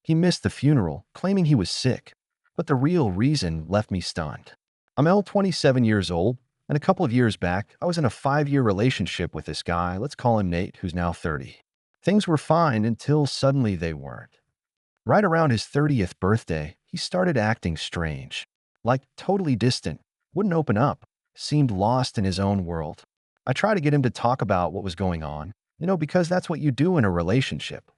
He missed the funeral, claiming he was sick, but the real reason left me stunned. I'm 27 years old, and a couple of years back, I was in a 5-year relationship with this guy, let's call him Nate, who's now 30. Things were fine until suddenly they weren't. Right around his 30th birthday, he started acting strange, like totally distant, wouldn't open up, seemed lost in his own world. I tried to get him to talk about what was going on, because that's what you do in a relationship.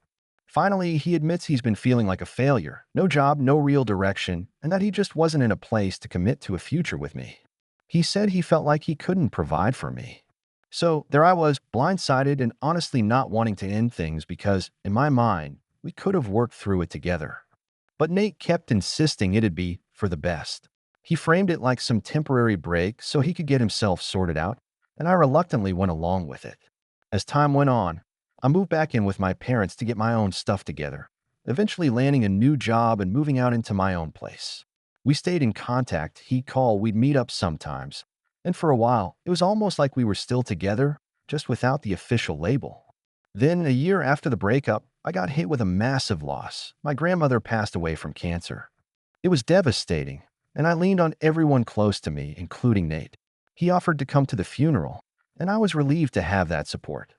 Finally, he admits he's been feeling like a failure, no job, no real direction, and that he just wasn't in a place to commit to a future with me. He said he felt like he couldn't provide for me. So there I was, blindsided and honestly not wanting to end things because, in my mind, we could have worked through it together. But Nate kept insisting it'd be for the best. He framed it like some temporary break so he could get himself sorted out, and I reluctantly went along with it. As time went on, I moved back in with my parents to get my own stuff together, eventually landing a new job and moving out into my own place. We stayed in contact, he'd call, we'd meet up sometimes, and for a while, it was almost like we were still together, just without the official label. Then, a year after the breakup, I got hit with a massive loss. My grandmother passed away from cancer. It was devastating, and I leaned on everyone close to me, including Nate. He offered to come to the funeral, and I was relieved to have that support.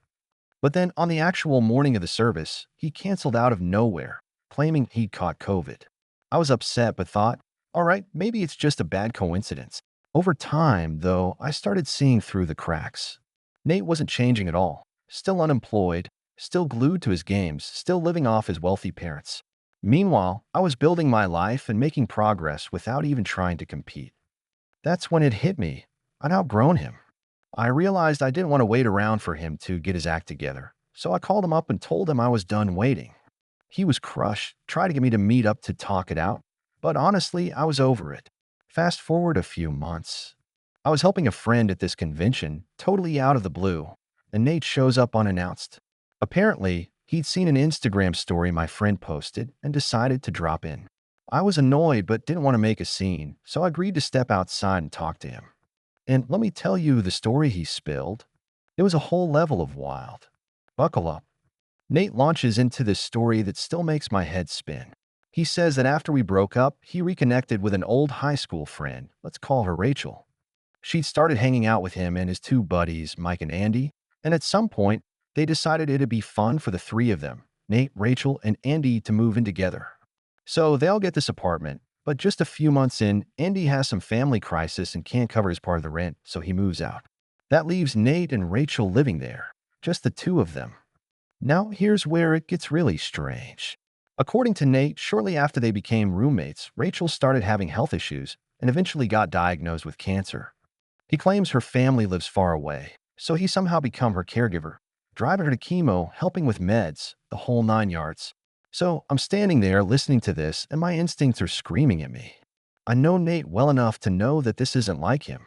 But then, on the actual morning of the service, he canceled out of nowhere, claiming he'd caught COVID. I was upset but thought, all right, maybe it's just a bad coincidence. Over time, though, I started seeing through the cracks. Nate wasn't changing at all, still unemployed, still glued to his games, still living off his wealthy parents. Meanwhile, I was building my life and making progress without even trying to compete. That's when it hit me. I'd outgrown him. I realized I didn't want to wait around for him to get his act together, so I called him up and told him I was done waiting. He was crushed, tried to get me to meet up to talk it out, but honestly, I was over it. Fast forward a few months. I was helping a friend at this convention, totally out of the blue, and Nate shows up unannounced. Apparently, he'd seen an Instagram story my friend posted and decided to drop in. I was annoyed but didn't want to make a scene, so I agreed to step outside and talk to him. And let me tell you the story he spilled. It was a whole level of wild. Buckle up. Nate launches into this story that still makes my head spin. He says that after we broke up, he reconnected with an old high school friend, let's call her Rachel. She'd started hanging out with him and his two buddies, Mike and Andy, and at some point, they decided it'd be fun for the three of them, Nate, Rachel, and Andy, to move in together. So they'll get this apartment, but just a few months in, Andy has some family crisis and can't cover his part of the rent, so he moves out. That leaves Nate and Rachel living there, just the two of them. Now here's where it gets really strange. According to Nate, shortly after they became roommates, Rachel started having health issues and eventually got diagnosed with cancer. He claims her family lives far away, so he somehow become her caregiver, driving her to chemo, helping with meds, the whole 9 yards. So I'm standing there listening to this, and my instincts are screaming at me. I know Nate well enough to know that this isn't like him.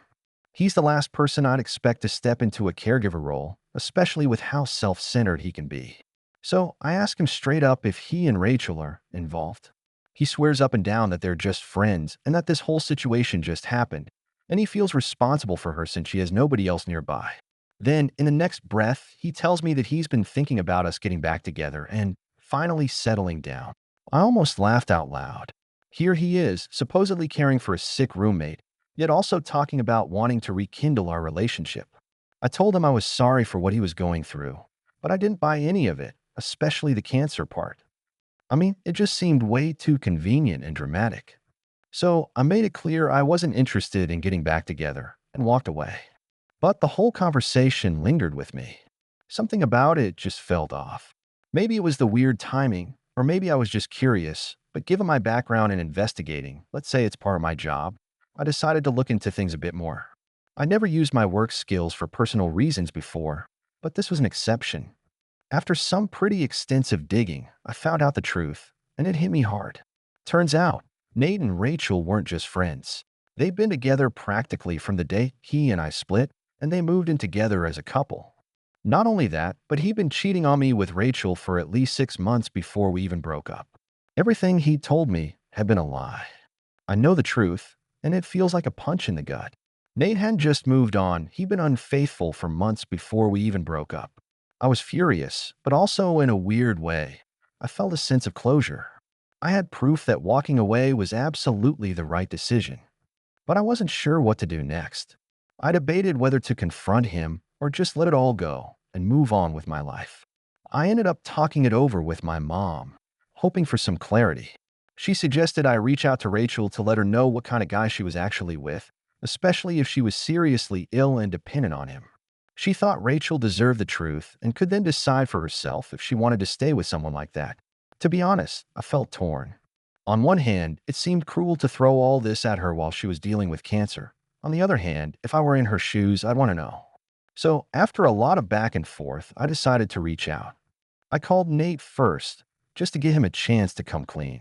He's the last person I'd expect to step into a caregiver role, especially with how self-centered he can be. So I ask him straight up if he and Rachel are involved. He swears up and down that they're just friends and that this whole situation just happened, and he feels responsible for her since she has nobody else nearby. Then, in the next breath, he tells me that he's been thinking about us getting back together and finally settling down. I almost laughed out loud. Here he is, supposedly caring for a sick roommate, yet also talking about wanting to rekindle our relationship. I told him I was sorry for what he was going through, but I didn't buy any of it, especially the cancer part. I mean, it just seemed way too convenient and dramatic. So I made it clear I wasn't interested in getting back together and walked away. But the whole conversation lingered with me. Something about it just felt off. Maybe it was the weird timing, or maybe I was just curious, but given my background in investigating, let's say it's part of my job, I decided to look into things a bit more. I never used my work skills for personal reasons before, but this was an exception. After some pretty extensive digging, I found out the truth, and it hit me hard. Turns out, Nate and Rachel weren't just friends. They'd been together practically from the day he and I split, and they moved in together as a couple. Not only that, but he'd been cheating on me with Rachel for at least 6 months before we even broke up. Everything he told me had been a lie. I know the truth, and it feels like a punch in the gut. Nate hadn't just moved on, he'd been unfaithful for months before we even broke up. I was furious, but also in a weird way. I felt a sense of closure. I had proof that walking away was absolutely the right decision, but I wasn't sure what to do next. I debated whether to confront him or just let it all go and move on with my life. I ended up talking it over with my mom, hoping for some clarity. She suggested I reach out to Rachel to let her know what kind of guy she was actually with, especially if she was seriously ill and dependent on him. She thought Rachel deserved the truth and could then decide for herself if she wanted to stay with someone like that. To be honest, I felt torn. On one hand, it seemed cruel to throw all this at her while she was dealing with cancer. On the other hand, if I were in her shoes, I'd want to know. So, after a lot of back and forth, I decided to reach out. I called Nate first, just to give him a chance to come clean.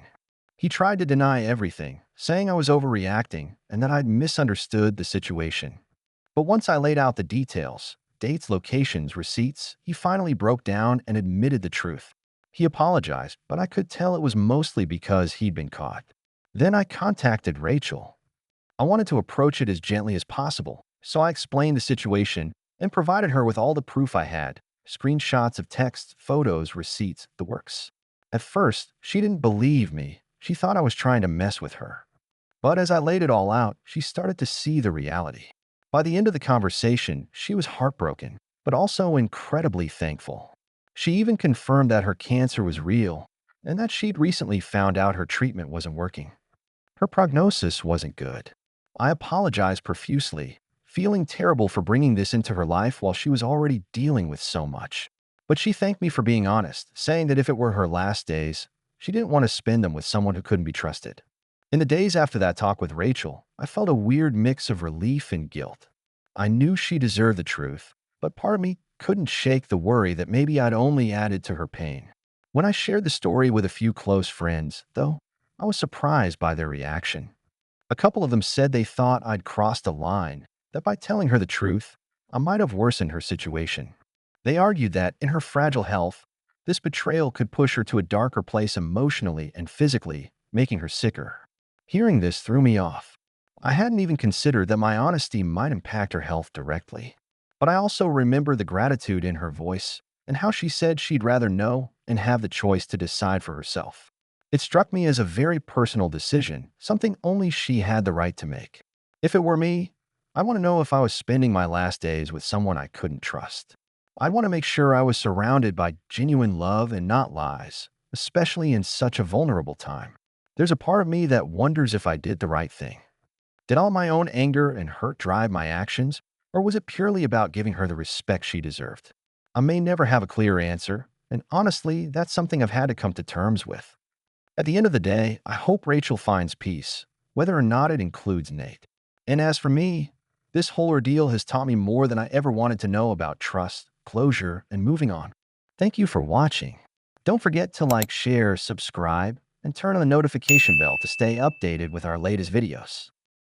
He tried to deny everything, saying I was overreacting and that I'd misunderstood the situation. But once I laid out the details, dates, locations, receipts, he finally broke down and admitted the truth. He apologized, but I could tell it was mostly because he'd been caught. Then I contacted Rachel. I wanted to approach it as gently as possible, so I explained the situation and provided her with all the proof I had: screenshots of texts, photos, receipts, the works. At first, she didn't believe me. She thought I was trying to mess with her. But as I laid it all out, she started to see the reality. By the end of the conversation, she was heartbroken, but also incredibly thankful. She even confirmed that her cancer was real and that she'd recently found out her treatment wasn't working. Her prognosis wasn't good. I apologized profusely, feeling terrible for bringing this into her life while she was already dealing with so much. But she thanked me for being honest, saying that if it were her last days, she didn't want to spend them with someone who couldn't be trusted. In the days after that talk with Rachel, I felt a weird mix of relief and guilt. I knew she deserved the truth, but part of me couldn't shake the worry that maybe I'd only added to her pain. When I shared the story with a few close friends, though, I was surprised by their reaction. A couple of them said they thought I'd crossed a line, that by telling her the truth, I might have worsened her situation. They argued that, in her fragile health, this betrayal could push her to a darker place emotionally and physically, making her sicker. Hearing this threw me off. I hadn't even considered that my honesty might impact her health directly. But I also remember the gratitude in her voice and how she said she'd rather know and have the choice to decide for herself. It struck me as a very personal decision, something only she had the right to make. If it were me, I'd want to know if I was spending my last days with someone I couldn't trust. I'd want to make sure I was surrounded by genuine love and not lies, especially in such a vulnerable time. There's a part of me that wonders if I did the right thing. Did all my own anger and hurt drive my actions, or was it purely about giving her the respect she deserved? I may never have a clear answer, and honestly, that's something I've had to come to terms with. At the end of the day, I hope Rachel finds peace, whether or not it includes Nate. And as for me, this whole ordeal has taught me more than I ever wanted to know about trust, closure, and moving on. Thank you for watching. Don't forget to like, share, subscribe, and turn on the notification bell to stay updated with our latest videos.